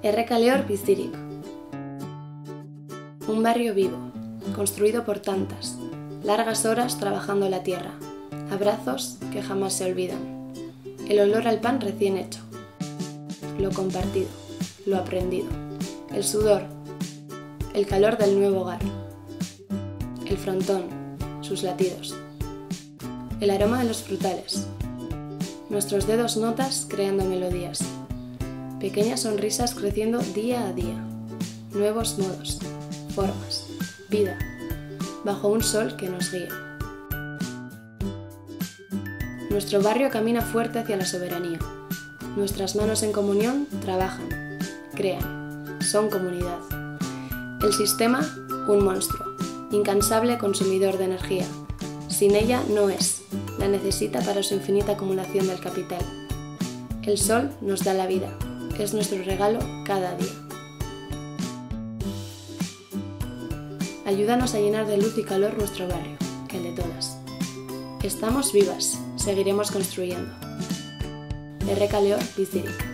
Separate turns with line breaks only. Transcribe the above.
Errekaleor bizirik. Un barrio vivo, construido por tantas, largas horas trabajando la tierra, abrazos que jamás se olvidan, el olor al pan recién hecho, lo compartido, lo aprendido, el sudor, el calor del nuevo hogar, el frontón, sus latidos, el aroma de los frutales, nuestros dedos notas creando melodías, pequeñas sonrisas creciendo día a día, nuevos modos, formas, vida, bajo un sol que nos guía. Nuestro barrio camina fuerte hacia la soberanía. Nuestras manos en comunión trabajan, crean, son comunidad. El sistema, un monstruo, incansable consumidor de energía. Sin ella no es, la necesita para su infinita acumulación del capital. El sol nos da la vida, es nuestro regalo cada día. Ayúdanos a llenar de luz y calor nuestro barrio, el de todas. Estamos vivas, seguiremos construyendo. Errekaleor bizirik.